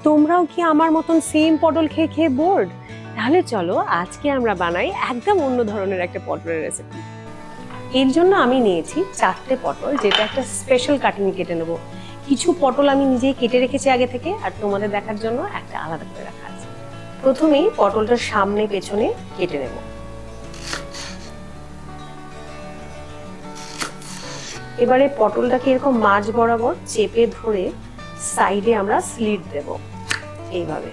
তোমরাও কি আমার মতন সেম পটল খেয়ে খেয়ে বোর্ড? তাহলে চলো আজকে আমরা বানাই একদম অন্য ধরনের একটা পটলের রেসিপি। এর জন্য আমি নিয়েছি 4টে পটল, যেটা একটা স্পেশাল কাটিং কেটে নেব। কিছু পটল আমি নিজেই কেটে রেখেছি আগে থেকে, আর তোমাদের দেখার জন্য একটা আলাদা করে রাখা আছে। প্রথমেই পটলটার সামনে পেছনে কেটে নেব। এবারে পটলটাকে এরকম মাঝ বরাবর চেপে ধরে সাইডে আমরা স্লিট দেব এইভাবে।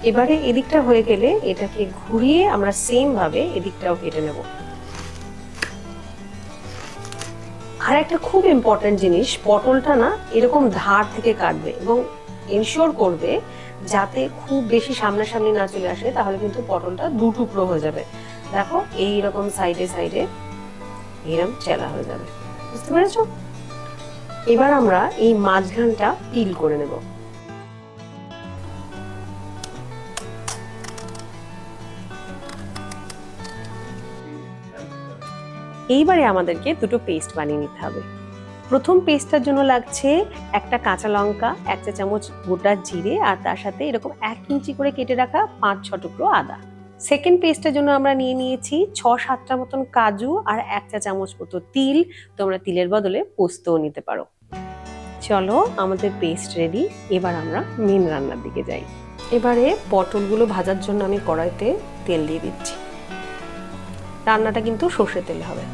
এবারে এদিকটা হয়ে গেলে এটাকে ঘুরিয়ে আমরা সেম ভাবে এদিকটাও কেটে নেব। আর একটা খুব ইম্পর্টেন্ট জিনিস, পটলটা না এরকম ধার থেকে কাটবে এবং এনশিওর করবে যাতে খুব বেশি সামনাসামনি না চলে আসে, তাহলে কিন্তু পটলটা দু টুকরো হয়ে যাবে। দেখো এইরকম সাইডে সাইডে এরকম চেলা হয়ে যাবে, বুঝতে পেরেছো? এবার আমরা এই মাঝখানটা পিল করে নেব। এইবারে আমাদেরকে দুটো পেস্ট বানিয়ে নিতে হবে। প্রথম পেস্টটার জন্য লাগছে একটা কাঁচা লঙ্কা, 1 চা চামচ গোটা জিরে, আর তার সাথে এরকম 1 ইঞ্চি করে কেটে রাখা 5-6 টুকরো আদা। সেকেন্ড পেস্টের জন্য আমরা নিয়ে নিয়েছি 6-7টা মতন কাজু আর 1 চা চামচ মতো তিল। তোমরা তিলের বদলে পোস্তও নিতে পারো। চলো আমাদের পেস্ট রেডি, এবার আমরা মেন রান্নার দিকে যাই। এবারে পটলগুলো ভাজার জন্য আমি কড়াইতে তেল দিয়ে দিচ্ছি। রান্নাটা কিন্তু সর্ষের তেলে হবে।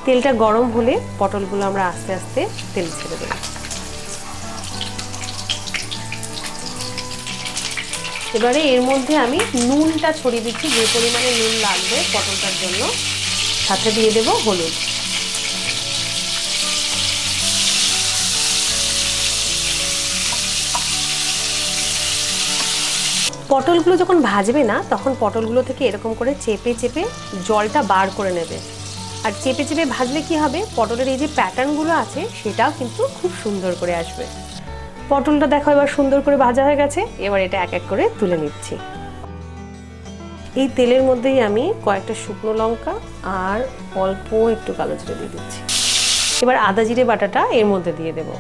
তেলটা গরম হলে পটলগুলো আমরা আস্তে আস্তে তেল ছেড়ে দেব। এবারে এর মধ্যে আমি নুনটা ছড়িয়ে দিচ্ছি, যে পরিমাণে নুন লাগবে পটলটার জন্য। সাথে দিয়ে দেব হলুদ। পটলগুলো যখন ভাজবে না, তখন পটলগুলো থেকে এরকম করে চেপে চেপে জলটা বার করে নেবে। আর চেপে চেপে ভাজলে কি হবে, পটলের এই যে প্যাটার্নগুলো আছে সেটাও কিন্তু খুব সুন্দর করে আসবে। পটলটা দেখো এবার সুন্দর করে ভাজা হয়ে গেছে। এবার এটা এক এক করে তুলে নিচ্ছি। এই তেলের মধ্যেই আমি কয়েকটা শুকনো লঙ্কা আর অল্প একটু কালো জিরে দিয়ে দিচ্ছি। এবার আদা জিরে বাটাটা এর মধ্যে দিয়ে দেব।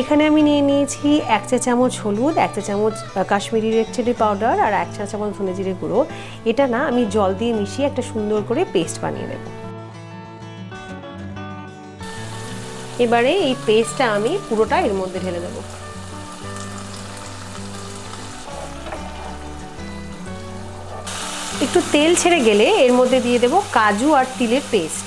এখানে আমি নিয়ে নিয়েছি 1 চা চামচ হলুদ, 1 চা চামচ কাশ্মীরি রেড চিলি পাউডার আর 1 চা চামচ ধনে জিরে গুঁড়ো। এটা না আমি জল দিয়ে মিশিয়ে একটা সুন্দর করে পেস্ট বানিয়ে নেব। এবারে এই পেস্টটা আমি পুরোটা এর মধ্যে ঢেলে দেব। একটু তেল ছেড়ে গেলে এর মধ্যে দিয়ে দেব কাজু আর তিলের পেস্ট।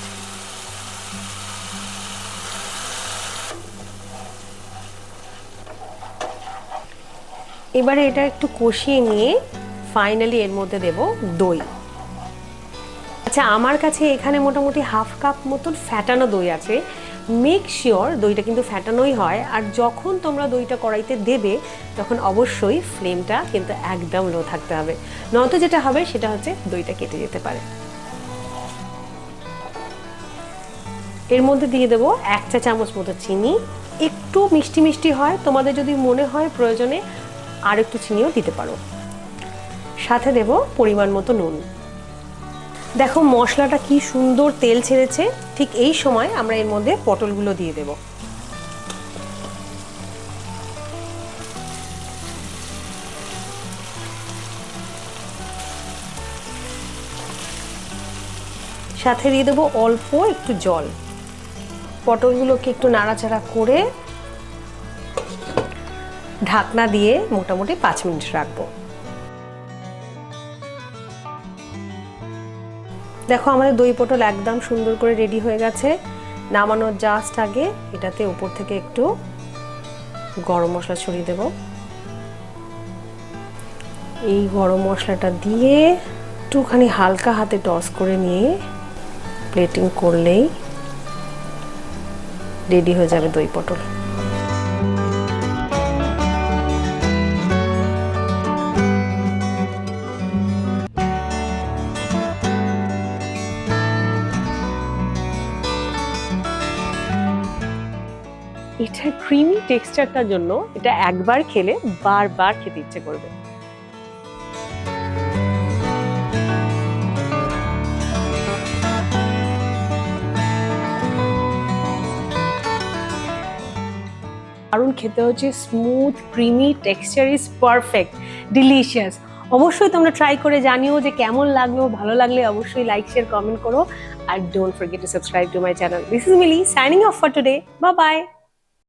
এবারে এটা একটু কষিয়ে নিয়ে ফাইনালি এর মধ্যে দেব দই। আচ্ছা, আমার কাছে এখানে মোটামুটি হাফ কাপ মতন ফ্যাটানো দই আছে। মেক শিওর দইটা কিন্তু ফ্যাটানোই হয়। আর যখন তোমরা দইটা কড়াইতে দেবে, তখন অবশ্যই ফ্লেমটা কিন্তু একদম লো থাকতে হবে, নয়তো যেটা হবে সেটা হচ্ছে দইটা কেটে যেতে পারে। এর মধ্যে দিয়ে দেবো 1 চা চামচ মতো চিনি। একটু মিষ্টি মিষ্টি হয়, তোমাদের যদি মনে হয় প্রয়োজনে আর একটু চিনিও দিতে পারো। সাথে দেব পরিমাণ মতো নুন। দেখো মশলাটা কি সুন্দর তেল ছেড়েছে। ঠিক এই সময় আমরা এর মধ্যে পটলগুলো দিয়ে দেব। সাথে দিয়ে দেবো অল্প একটু জল। পটলগুলোকে একটু নাড়াচাড়া করে ঢাকনা দিয়ে মোটামুটি 5 মিনিট রাখবো। দেখো আমাদের দই পটল একদম সুন্দর করে রেডি হয়ে গেছে। নামানোর জাস্ট আগে এটাতে উপর থেকে একটু গরম মশলা ছড়িয়ে দেব। এই গরম মশলাটা দিয়ে একটুখানি হালকা হাতে টস করে নিয়ে প্লেটিং করলেই রেডি হয়ে যাবে দই পটল। এটার ক্রিমি টেক্সচারটার জন্য এটা একবার খেলে বারবার খেতে ইচ্ছে করবে। দারুণ খেতে হচ্ছে, smooth creamy, texture is perfect, delicious. অবশ্যই তোমরা ট্রাই করে জানিও যে কেমন লাগলো। ভালো লাগলে অবশ্যই লাইক, শেয়ার, কমেন্ট করো। আর don't forget to subscribe to my channel. This is Mili signing off for today. Bye by.